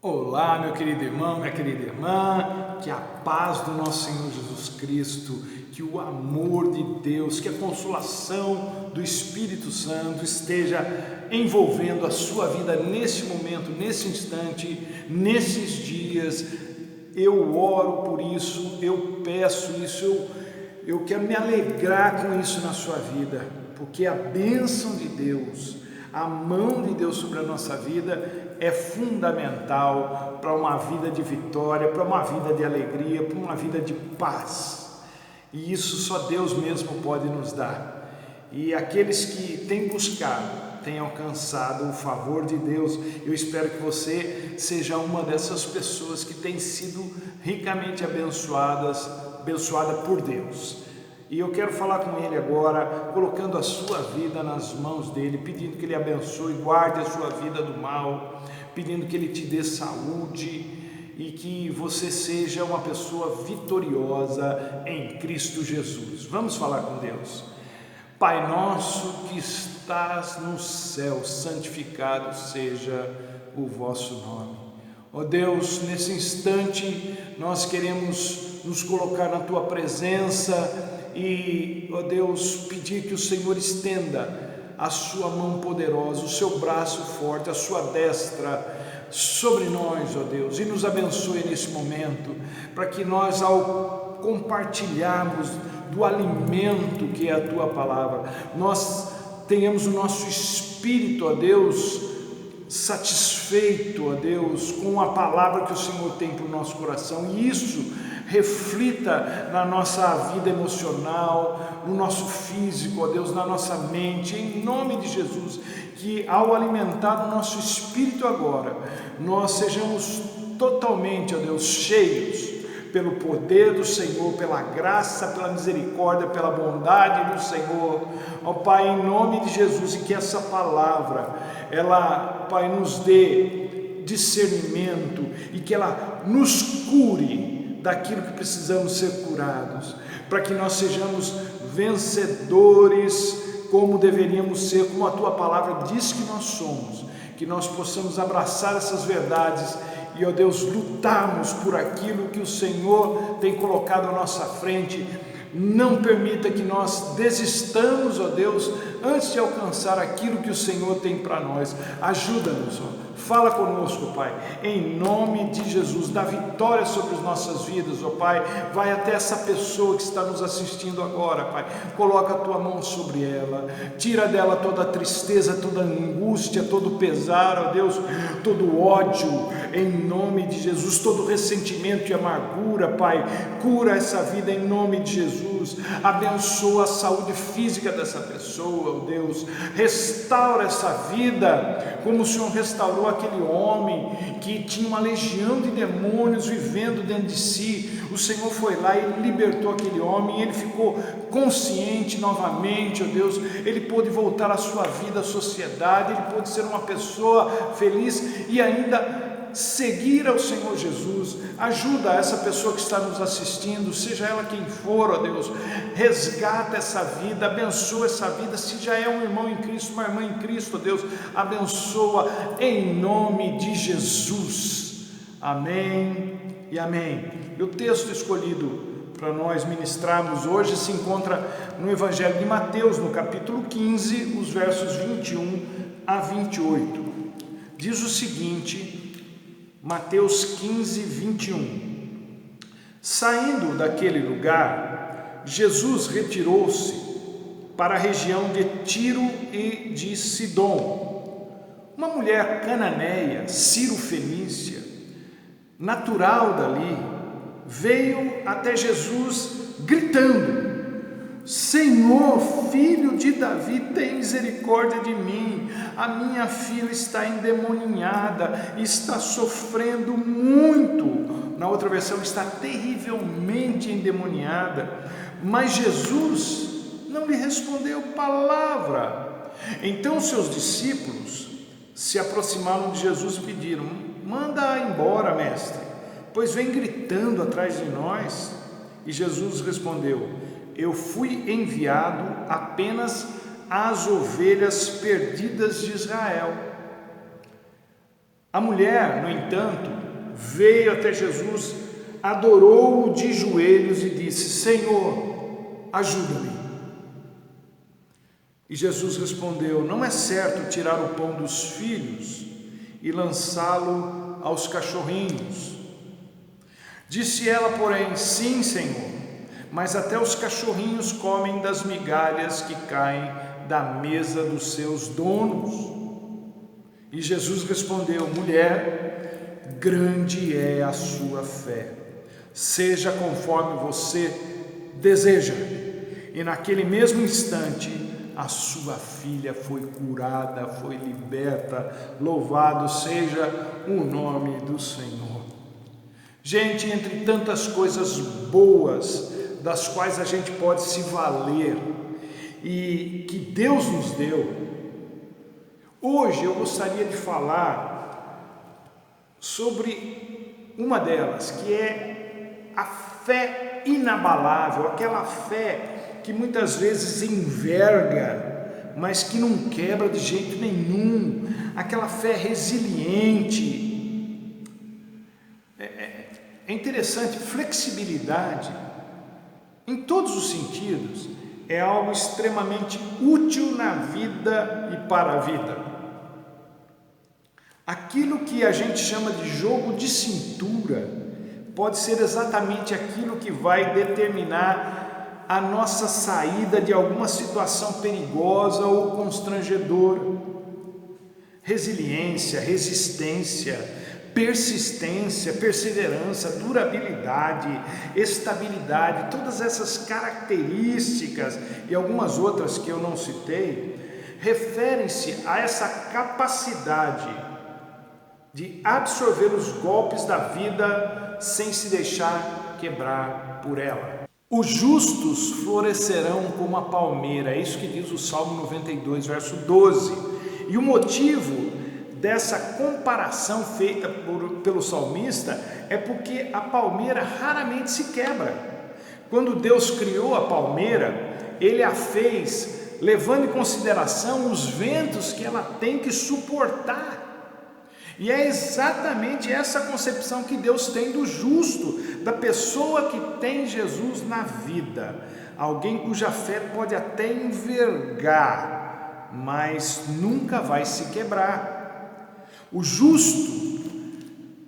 Olá, meu querido irmão, minha querida irmã, que a paz do nosso Senhor Jesus Cristo, que o amor de Deus, que a consolação do Espírito Santo esteja envolvendo a sua vida nesse momento, nesse instante, nesses dias. Eu oro por isso, eu peço isso, eu quero me alegrar com isso na sua vida, porque a bênção de Deus, a mão de Deus sobre a nossa vida é fundamental para uma vida de vitória, para uma vida de alegria, para uma vida de paz. E isso só Deus mesmo pode nos dar. E aqueles que têm buscado, têm alcançado o favor de Deus, eu espero que você seja uma dessas pessoas que tem sido ricamente abençoada por Deus. E eu quero falar com Ele agora, colocando a sua vida nas mãos dEle, pedindo que Ele abençoe, guarde a sua vida do mal, pedindo que Ele te dê saúde e que você seja uma pessoa vitoriosa em Cristo Jesus. Vamos falar com Deus. Pai nosso que estás no céu, santificado seja o vosso nome. Ó Deus, nesse instante nós queremos nos colocar na Tua presença e, ó Deus, pedir que o Senhor estenda a sua mão poderosa, o seu braço forte, a sua destra sobre nós, ó Deus, e nos abençoe nesse momento, para que nós, ao compartilharmos do alimento que é a Tua palavra, nós tenhamos o nosso espírito, ó Deus, satisfeito, ó Deus, com a palavra que o Senhor tem para o nosso coração, e isso reflita na nossa vida emocional, no nosso físico, ó Deus, na nossa mente, em nome de Jesus, que ao alimentar o nosso espírito agora, nós sejamos totalmente, ó Deus, cheios pelo poder do Senhor, pela graça, pela misericórdia, pela bondade do Senhor, ó Pai, em nome de Jesus, e que essa palavra, ela, Pai, nos dê discernimento e que ela nos cure daquilo que precisamos ser curados, para que nós sejamos vencedores como deveríamos ser, como a Tua palavra diz que nós somos, que nós possamos abraçar essas verdades e, ó Deus, lutarmos por aquilo que o Senhor tem colocado à nossa frente. Não permita que nós desistamos, ó Deus, antes de alcançar aquilo que o Senhor tem para nós. Ajuda-nos, ó. Fala conosco, Pai, em nome de Jesus, dá vitória sobre as nossas vidas, ó Pai. Vai até essa pessoa que está nos assistindo agora, Pai. Coloca a Tua mão sobre ela, tira dela toda a tristeza, toda a angústia, todo o pesar, ó Deus, todo o ódio, em nome de Jesus, todo o ressentimento e amargura, Pai. Cura essa vida em nome de Jesus. Abençoa a saúde física dessa pessoa, ó Deus. Restaura essa vida, como o Senhor restaurou aquele homem que tinha uma legião de demônios vivendo dentro de si. O Senhor foi lá e libertou aquele homem, e ele ficou consciente novamente, ó Deus. Ele pôde voltar à sua vida, à sociedade, ele pôde ser uma pessoa feliz e ainda seguir ao Senhor Jesus. Ajuda essa pessoa que está nos assistindo, seja ela quem for, ó Deus, resgata essa vida, abençoa essa vida, se já é um irmão em Cristo, uma irmã em Cristo, ó Deus, abençoa em nome de Jesus, amém e amém. E o texto escolhido para nós ministrarmos hoje se encontra no Evangelho de Mateus, no capítulo 15, os versos 21 a 28, diz o seguinte, Mateus 15, 21. Saindo daquele lugar, Jesus retirou-se para a região de Tiro e de Sidom. Uma mulher cananeia, Ciro-fenícia, natural dali, veio até Jesus gritando: Senhor, filho de Davi, tem misericórdia de mim. A minha filha está endemoniada, está sofrendo muito. Na outra versão, está terrivelmente endemoniada. Mas Jesus não lhe respondeu palavra. Então seus discípulos se aproximaram de Jesus e pediram: manda embora, mestre, pois vem gritando atrás de nós. E Jesus respondeu: eu fui enviado apenas às ovelhas perdidas de Israel. A mulher, no entanto, veio até Jesus, adorou-o de joelhos e disse: Senhor, ajuda-me. E Jesus respondeu: não é certo tirar o pão dos filhos e lançá-lo aos cachorrinhos. Disse ela, porém: sim, Senhor, mas até os cachorrinhos comem das migalhas que caem da mesa dos seus donos. E Jesus respondeu: mulher, grande é a sua fé, seja conforme você deseja. E naquele mesmo instante a sua filha foi curada, foi liberta. Louvado seja o nome do Senhor. Gente, entre tantas coisas boas das quais a gente pode se valer e que Deus nos deu, hoje eu gostaria de falar sobre uma delas, que é a fé inabalável, aquela fé que muitas vezes enverga, mas que não quebra de jeito nenhum, aquela fé resiliente. É interessante, flexibilidade, em todos os sentidos, é algo extremamente útil na vida e para a vida. Aquilo que a gente chama de jogo de cintura pode ser exatamente aquilo que vai determinar a nossa saída de alguma situação perigosa ou constrangedora. Resiliência, resistência, persistência, perseverança, durabilidade, estabilidade, todas essas características e algumas outras que eu não citei, referem-se a essa capacidade de absorver os golpes da vida sem se deixar quebrar por ela. Os justos florescerão como a palmeira, é isso que diz o Salmo 92, verso 12. E o motivo dessa comparação feita pelo salmista é porque a palmeira raramente se quebra. Quando Deus criou a palmeira, Ele a fez levando em consideração os ventos que ela tem que suportar. E é exatamente essa concepção que Deus tem do justo, da pessoa que tem Jesus na vida. Alguém cuja fé pode até envergar, mas nunca vai se quebrar. O justo,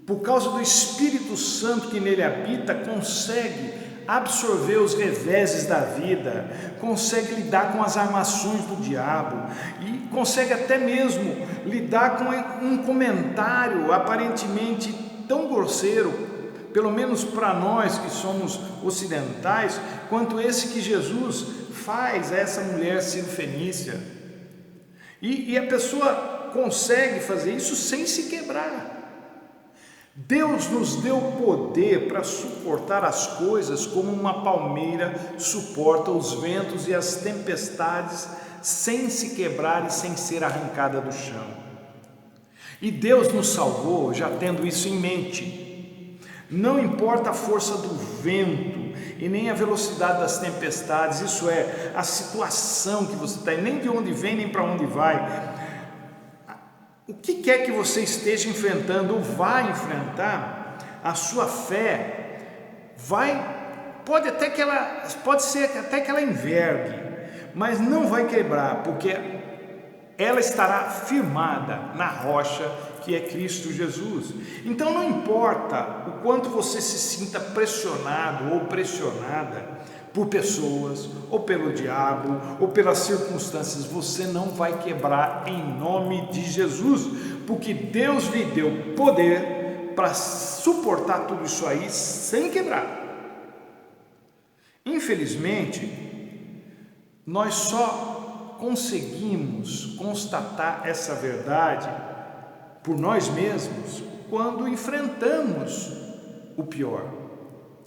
por causa do Espírito Santo que nele habita, consegue absorver os reveses da vida, consegue lidar com as armações do diabo e consegue até mesmo lidar com um comentário aparentemente tão grosseiro, pelo menos para nós que somos ocidentais, quanto esse que Jesus faz a essa mulher sirofenícia. E a pessoa consegue fazer isso sem se quebrar. Deus nos deu poder para suportar as coisas como uma palmeira suporta os ventos e as tempestades sem se quebrar e sem ser arrancada do chão. E Deus nos salvou já tendo isso em mente. Não importa a força do vento e nem a velocidade das tempestades, isso é, a situação que você está, nem de onde vem nem para onde vai. O que quer que você esteja enfrentando ou vai enfrentar, a sua fé pode ser até que ela envergue, mas não vai quebrar, porque ela estará firmada na rocha que é Cristo Jesus. Então não importa o quanto você se sinta pressionado ou pressionada por pessoas, ou pelo diabo, ou pelas circunstâncias, você não vai quebrar em nome de Jesus, porque Deus lhe deu poder para suportar tudo isso aí sem quebrar. Infelizmente, nós só conseguimos constatar essa verdade por nós mesmos quando enfrentamos o pior.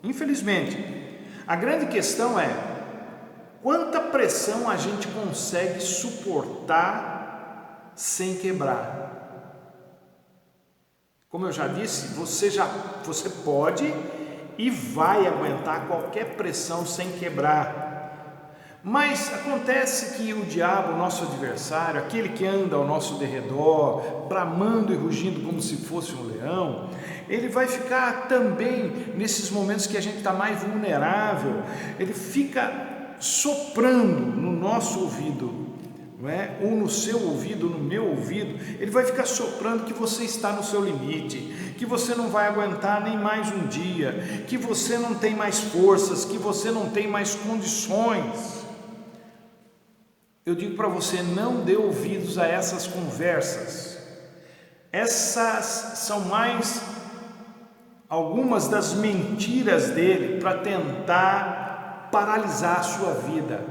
Infelizmente, a grande questão é quanta pressão a gente consegue suportar sem quebrar. Como eu já disse, você pode e vai aguentar qualquer pressão sem quebrar. Mas acontece que o diabo, nosso adversário, aquele que anda ao nosso derredor, bramando e rugindo como se fosse um leão, ele vai ficar também nesses momentos que a gente está mais vulnerável, ele fica soprando no nosso ouvido, não é? Ou no seu ouvido, no meu ouvido, ele vai ficar soprando que você está no seu limite, que você não vai aguentar nem mais um dia, que você não tem mais forças, que você não tem mais condições. Eu digo para você, não dê ouvidos a essas conversas. Essas são mais algumas das mentiras dele para tentar paralisar a sua vida,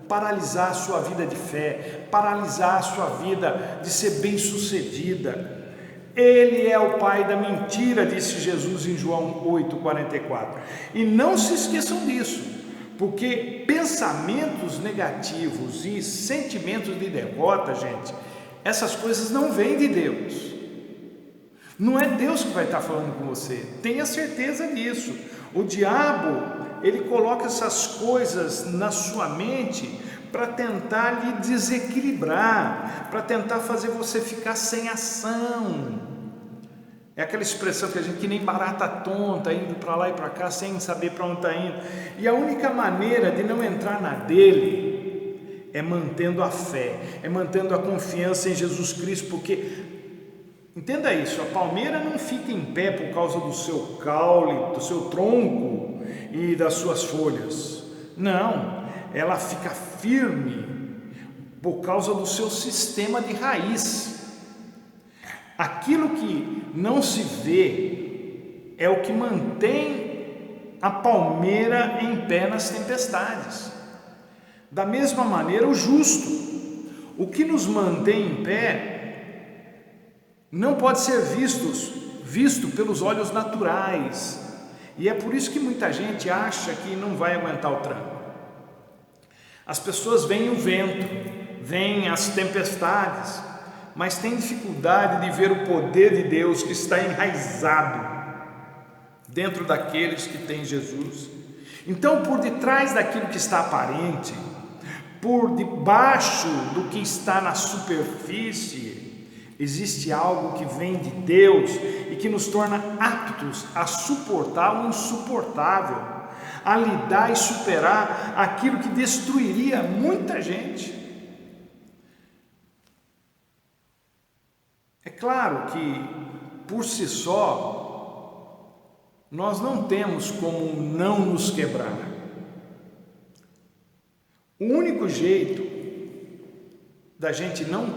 paralisar a sua vida de fé, paralisar a sua vida de ser bem-sucedida. Ele é o pai da mentira, disse Jesus em João 8,44. E não se esqueçam disso. Porque pensamentos negativos e sentimentos de derrota, gente, essas coisas não vêm de Deus. Não é Deus que vai estar falando com você, tenha certeza disso. O diabo, ele coloca essas coisas na sua mente para tentar lhe desequilibrar, para tentar fazer você ficar sem ação. É aquela expressão que a gente, que nem barata tonta, indo para lá e para cá, sem saber para onde está indo. E a única maneira de não entrar na dele é mantendo a fé, é mantendo a confiança em Jesus Cristo, porque, entenda isso, a palmeira não fica em pé por causa do seu caule, do seu tronco e das suas folhas. Não, ela fica firme por causa do seu sistema de raiz. Aquilo que não se vê é o que mantém a palmeira em pé nas tempestades. Da mesma maneira, o justo, o que nos mantém em pé, não pode ser visto pelos olhos naturais. E é por isso que muita gente acha que não vai aguentar o tranco. As pessoas veem o vento, veem as tempestades, mas tem dificuldade de ver o poder de Deus que está enraizado dentro daqueles que têm Jesus. Então, por detrás daquilo que está aparente, por debaixo do que está na superfície, existe algo que vem de Deus e que nos torna aptos a suportar o insuportável, a lidar e superar aquilo que destruiria muita gente. É claro que, por si só, nós não temos como não nos quebrar. O único jeito da gente não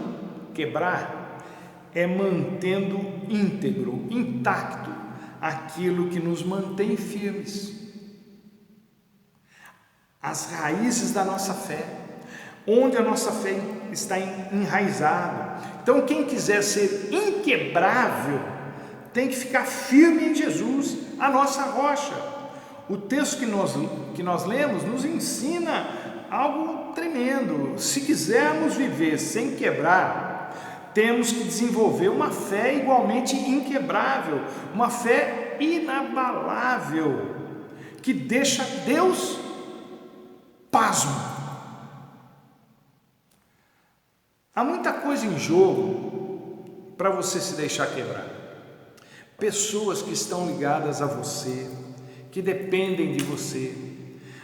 quebrar é mantendo íntegro, intacto, aquilo que nos mantém firmes. As raízes da nossa fé, onde a nossa fé está enraizada. Então, quem quiser ser inquebrável, tem que ficar firme em Jesus, a nossa rocha. O texto que nós lemos nos ensina algo tremendo. Se quisermos viver sem quebrar, temos que desenvolver uma fé igualmente inquebrável, uma fé inabalável, que deixa Deus pasmo. Há muita coisa em jogo para você se deixar quebrar. Pessoas que estão ligadas a você, que dependem de você.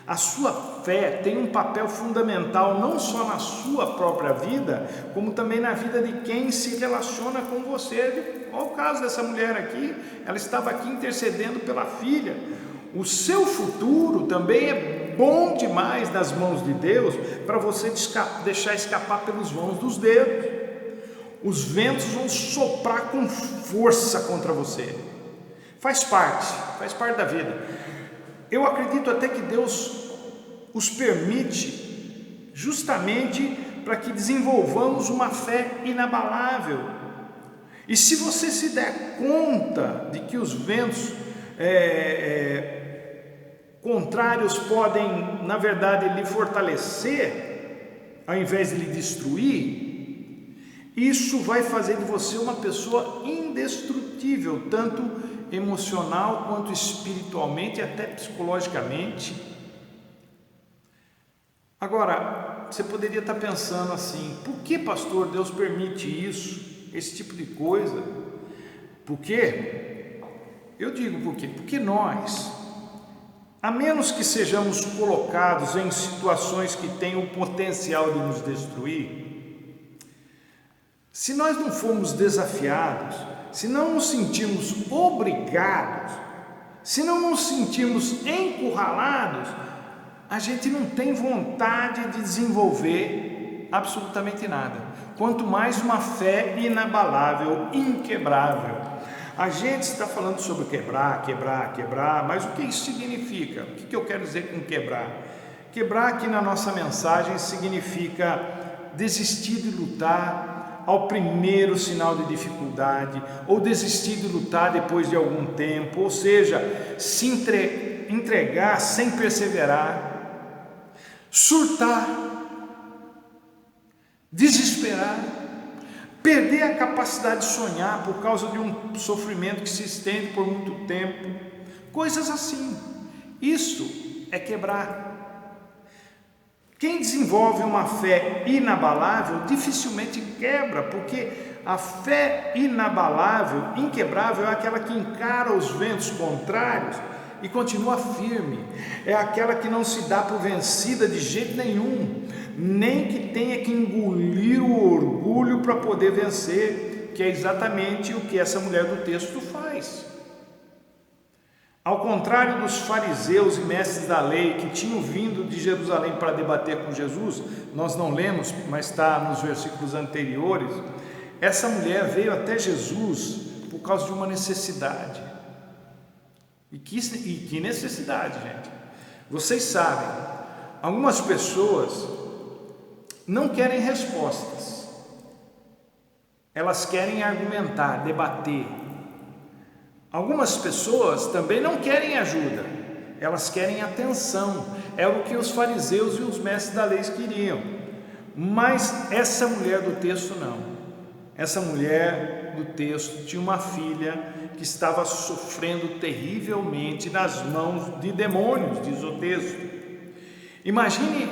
A sua fé tem um papel fundamental não só na sua própria vida, como também na vida de quem se relaciona com você. Olha o caso dessa mulher aqui, ela estava aqui intercedendo pela filha. O seu futuro também é bom demais nas mãos de Deus para você deixar escapar pelos vãos dos dedos. Os ventos vão soprar com força contra você. Faz parte da vida. Eu acredito até que Deus os permite justamente para que desenvolvamos uma fé inabalável. E se você se der conta de que os ventos contrários podem, na verdade, lhe fortalecer, ao invés de lhe destruir, isso vai fazer de você uma pessoa indestrutível, tanto emocional quanto espiritualmente, até psicologicamente. Agora, você poderia estar pensando assim: por que, pastor, Deus permite isso, esse tipo de coisa? Por quê? Eu digo por quê? Porque nós, a menos que sejamos colocados em situações que têm o potencial de nos destruir, se nós não formos desafiados, se não nos sentirmos obrigados, se não nos sentirmos encurralados, a gente não tem vontade de desenvolver absolutamente nada. Quanto mais uma fé inabalável, inquebrável. A gente está falando sobre quebrar, mas o que isso significa? O que eu quero dizer com quebrar? Quebrar aqui na nossa mensagem significa desistir de lutar ao primeiro sinal de dificuldade, ou desistir de lutar depois de algum tempo, ou seja, se entregar sem perseverar, surtar, desesperar, perder a capacidade de sonhar por causa de um sofrimento que se estende por muito tempo, coisas assim. Isso é quebrar. Quem desenvolve uma fé inabalável dificilmente quebra, porque a fé inabalável, inquebrável, é aquela que encara os ventos contrários e continua firme, é aquela que não se dá por vencida de jeito nenhum, nem que tenha que engolir o orgulho para poder vencer, que é exatamente o que essa mulher do texto faz. Ao contrário dos fariseus e mestres da lei que tinham vindo de Jerusalém para debater com Jesus, nós não lemos, mas está nos versículos anteriores, essa mulher veio até Jesus por causa de uma necessidade. E que necessidade, gente? Vocês sabem, algumas pessoas não querem respostas, elas querem argumentar, debater. Algumas pessoas também não querem ajuda, elas querem atenção. É o que os fariseus e os mestres da lei queriam. Mas essa mulher do texto não. Essa mulher do texto tinha uma filha que estava sofrendo terrivelmente nas mãos de demônios, diz o texto. Imagine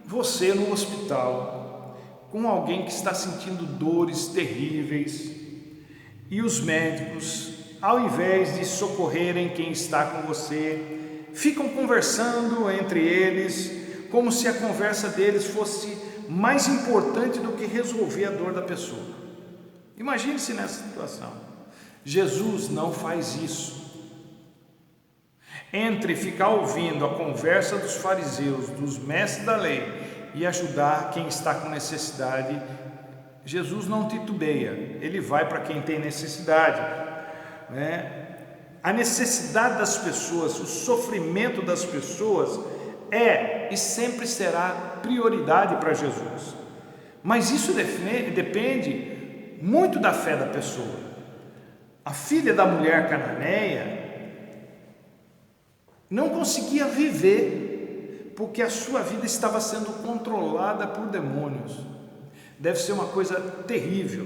você no hospital com alguém que está sentindo dores terríveis e os médicos, ao invés de socorrerem quem está com você, ficam conversando entre eles como se a conversa deles fosse mais importante do que resolver a dor da pessoa. Imagine-se nessa situação. Jesus não faz isso. Entre ficar ouvindo a conversa dos fariseus, dos mestres da lei e ajudar quem está com necessidade, Jesus não titubeia, ele vai para quem tem necessidade, né? A necessidade das pessoas, o sofrimento das pessoas é e sempre será prioridade para Jesus, mas isso depende muito da fé da pessoa. A filha da mulher cananeia não conseguia viver porque a sua vida estava sendo controlada por demônios. Deve ser uma coisa terrível.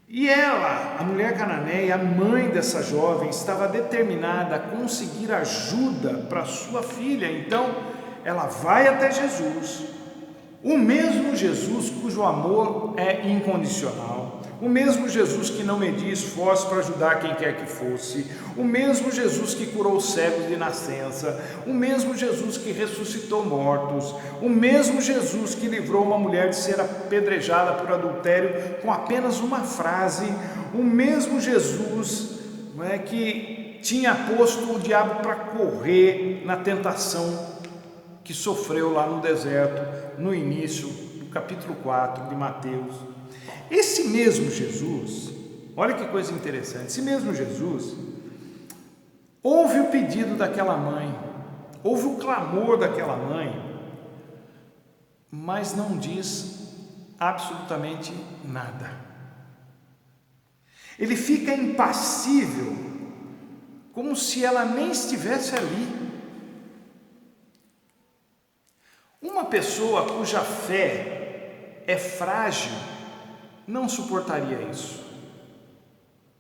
E ela, a mulher cananeia, a mãe dessa jovem, estava determinada a conseguir ajuda para sua filha. Então ela vai até Jesus, o mesmo Jesus cujo amor é incondicional, o mesmo Jesus que não media esforço para ajudar quem quer que fosse, o mesmo Jesus que curou cegos de nascença, o mesmo Jesus que ressuscitou mortos, o mesmo Jesus que livrou uma mulher de ser apedrejada por adultério com apenas uma frase, o mesmo Jesus, não é, que tinha posto o diabo para correr na tentação que sofreu lá no deserto, no início do capítulo 4 de Mateus. Esse mesmo Jesus, olha que coisa interessante, esse mesmo Jesus ouve o pedido daquela mãe, ouve o clamor daquela mãe, mas não diz absolutamente nada. Ele fica impassível, como se ela nem estivesse ali. Uma pessoa cuja fé é frágil não suportaria isso,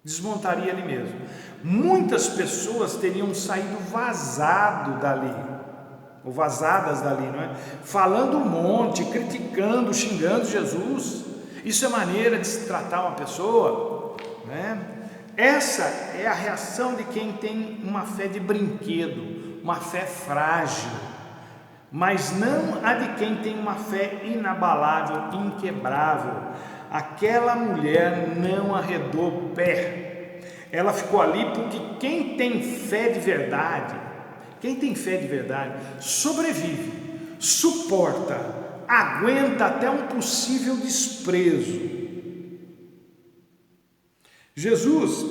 desmontaria ali mesmo. Muitas pessoas teriam saído vazado dali, ou vazadas dali, não é? Falando um monte, criticando, xingando Jesus. Isso é maneira de se tratar uma pessoa, né? Essa é a reação de quem tem uma fé de brinquedo, uma fé frágil, mas não a de quem tem uma fé inabalável, inquebrável. Aquela mulher não arredou o pé, ela ficou ali porque quem tem fé de verdade, sobrevive, suporta, aguenta até um possível desprezo. Jesus,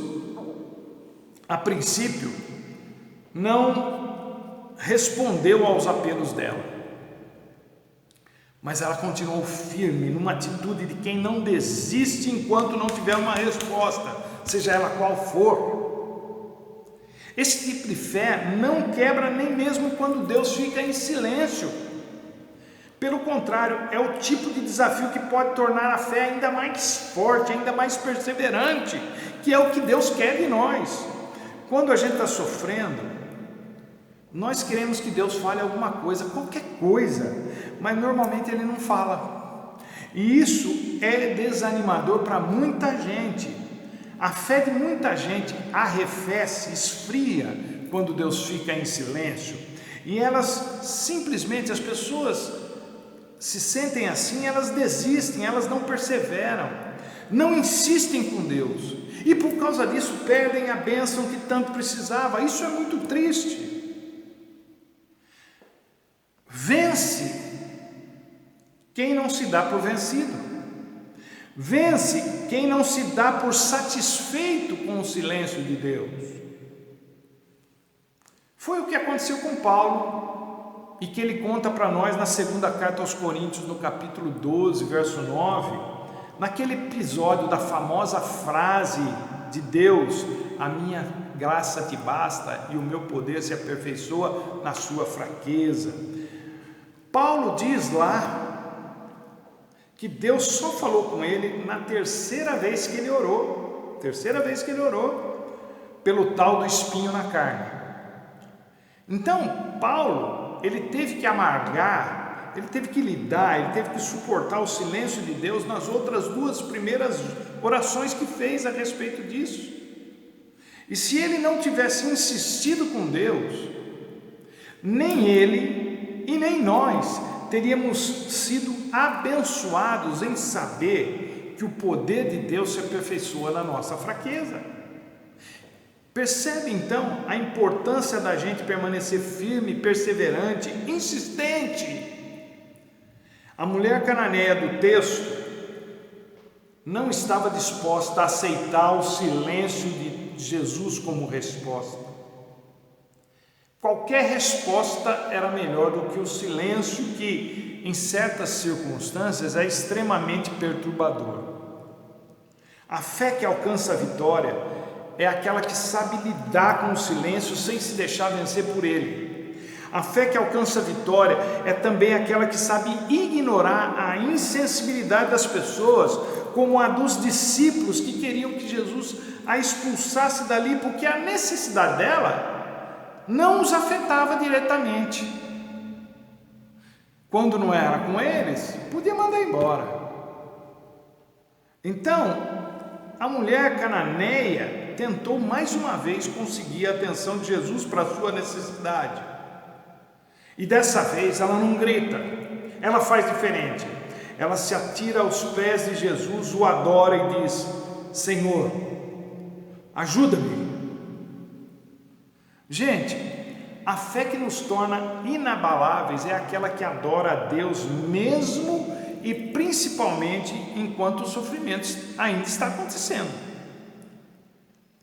a princípio, não respondeu aos apelos dela, mas ela continuou firme, numa atitude de quem não desiste enquanto não tiver uma resposta, seja ela qual for. Esse tipo de fé não quebra nem mesmo quando Deus fica em silêncio. Pelo contrário, é o tipo de desafio que pode tornar a fé ainda mais forte, ainda mais perseverante, que é o que Deus quer de nós. Quando a gente está sofrendo, nós queremos que Deus fale alguma coisa, qualquer coisa, mas normalmente Ele não fala. E isso é desanimador para muita gente. A fé de muita gente arrefece, esfria quando Deus fica em silêncio. E elas simplesmente, as pessoas se sentem assim, elas desistem, elas não perseveram, não insistem com Deus, e por causa disso perdem a bênção que tanto precisava. Isso é muito triste. Vence quem não se dá por vencido, vence quem não se dá por satisfeito com o silêncio de Deus. Foi o que aconteceu com Paulo, e que ele conta para nós na segunda carta aos Coríntios, no capítulo 12, verso 9, naquele episódio da famosa frase de Deus: a minha graça te basta e o meu poder se aperfeiçoa na sua fraqueza. Paulo diz lá que Deus só falou com ele na terceira vez que ele orou, pelo tal do espinho na carne. Então, Paulo, ele teve que amargar, ele teve que lidar, ele teve que suportar o silêncio de Deus nas outras duas primeiras orações que fez a respeito disso. E se ele não tivesse insistido com Deus, nem ele e nem nós teríamos sido abençoados em saber que o poder de Deus se aperfeiçoa na nossa fraqueza. Percebe então a importância da gente permanecer firme, perseverante, insistente. A mulher cananeia do texto não estava disposta a aceitar o silêncio de Jesus como resposta. Qualquer resposta era melhor do que o silêncio, que em certas circunstâncias é extremamente perturbador. A fé que alcança a vitória é aquela que sabe lidar com o silêncio sem se deixar vencer por ele. A fé que alcança a vitória é também aquela que sabe ignorar a insensibilidade das pessoas, como a dos discípulos que queriam que Jesus a expulsasse dali, porque a necessidade dela não os afetava diretamente. Quando não era com eles, podia mandar embora. Então, a mulher cananeia tentou mais uma vez conseguir a atenção de Jesus para a sua necessidade. E dessa vez ela não grita, ela faz diferente. Ela se atira aos pés de Jesus, o adora e diz: Senhor, ajuda-me. Gente, a fé que nos torna inabaláveis é aquela que adora a Deus mesmo e principalmente enquanto o sofrimento ainda está acontecendo.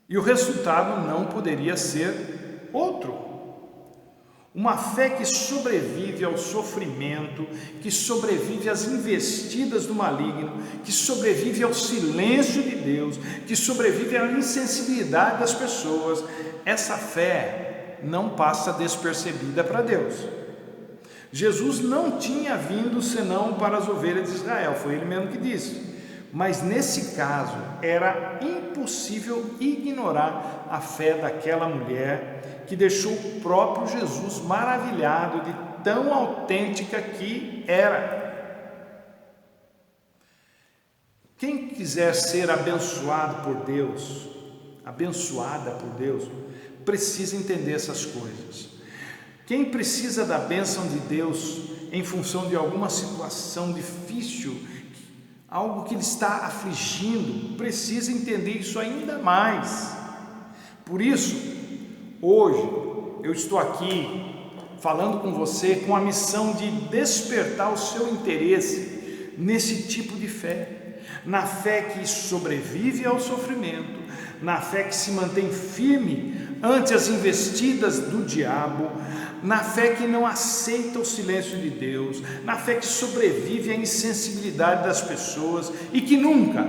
E o resultado não poderia ser outro. Uma fé que sobrevive ao sofrimento, que sobrevive às investidas do maligno, que sobrevive ao silêncio de Deus, que sobrevive à insensibilidade das pessoas. Essa fé não passa despercebida para Deus. Jesus não tinha vindo senão para as ovelhas de Israel, foi ele mesmo que disse. Mas nesse caso era impossível ignorar a fé daquela mulher que deixou o próprio Jesus maravilhado de tão autêntica que era. Quem quiser ser abençoado por Deus, abençoada por Deus, precisa entender essas coisas. Quem precisa da bênção de Deus em função de alguma situação difícil, algo que lhe está afligindo, precisa entender isso ainda mais. Por isso, hoje eu estou aqui falando com você com a missão de despertar o seu interesse nesse tipo de fé, na fé que sobrevive ao sofrimento, na fé que se mantém firme ante as investidas do diabo, na fé que não aceita o silêncio de Deus, na fé que sobrevive à insensibilidade das pessoas e que nunca,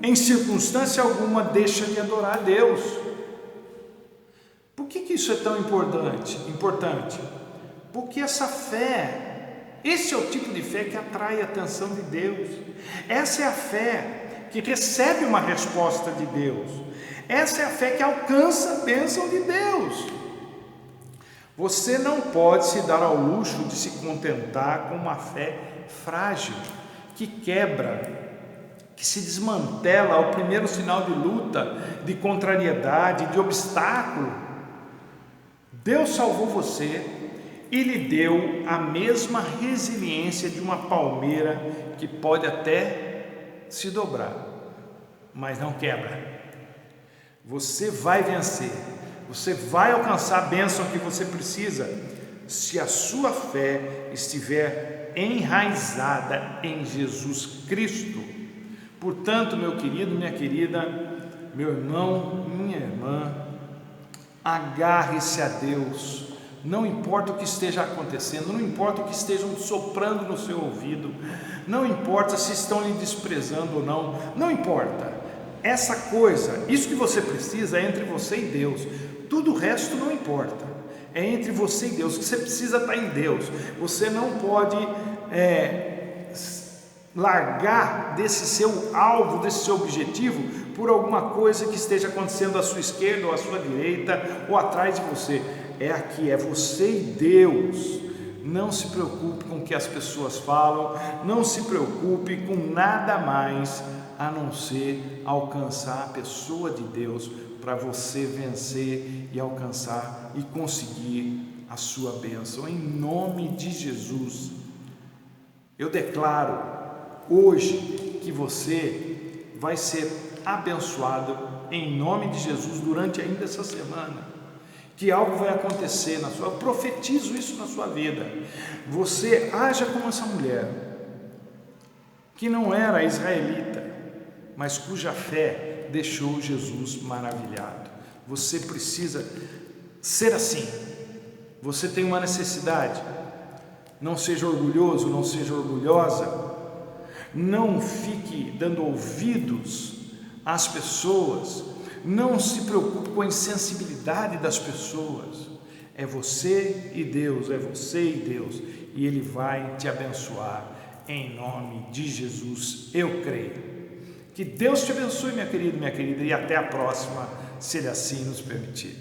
em circunstância alguma, deixa de adorar a Deus. Por que isso é tão importante? Porque essa fé, esse é o tipo de fé que atrai a atenção de Deus. Essa é a fé que recebe uma resposta de Deus. Essa é a fé que alcança a bênção de Deus. Você não pode se dar ao luxo de se contentar com uma fé frágil, que quebra, que se desmantela ao primeiro sinal de luta, de contrariedade, de obstáculo. Deus salvou você e lhe deu a mesma resiliência de uma palmeira que pode até se dobrar, mas não quebra. Você vai vencer, você vai alcançar a bênção que você precisa, se a sua fé estiver enraizada em Jesus Cristo. Portanto, meu querido, minha querida, meu irmão, minha irmã, agarre-se a Deus. Não importa o que esteja acontecendo, não importa o que estejam soprando no seu ouvido, não importa se estão lhe desprezando ou não, não importa. Essa coisa, isso que você precisa é entre você e Deus. Tudo o resto não importa. É entre você e Deus, que você precisa estar em Deus. Você não pode largar desse seu alvo, desse seu objetivo, por alguma coisa que esteja acontecendo à sua esquerda ou à sua direita ou atrás de você. É aqui, é você e Deus. Não se preocupe com o que as pessoas falam, não se preocupe com nada mais a não ser alcançar a pessoa de Deus para você vencer e alcançar e conseguir a sua bênção. Em nome de Jesus, eu declaro hoje que você vai ser abençoado em nome de Jesus durante ainda essa semana. Que algo vai acontecer na sua, eu profetizo isso na sua vida. Você haja como essa mulher, que não era israelita, mas cuja fé deixou Jesus maravilhado. Você precisa ser assim. Você tem uma necessidade. Não seja orgulhoso, não seja orgulhosa. Não fique dando ouvidos às pessoas. Não se preocupe com a insensibilidade das pessoas. É você e Deus, é você e Deus, e Ele vai te abençoar em nome de Jesus. Eu creio. Que Deus te abençoe, minha querida, e até a próxima, se Ele assim nos permitir.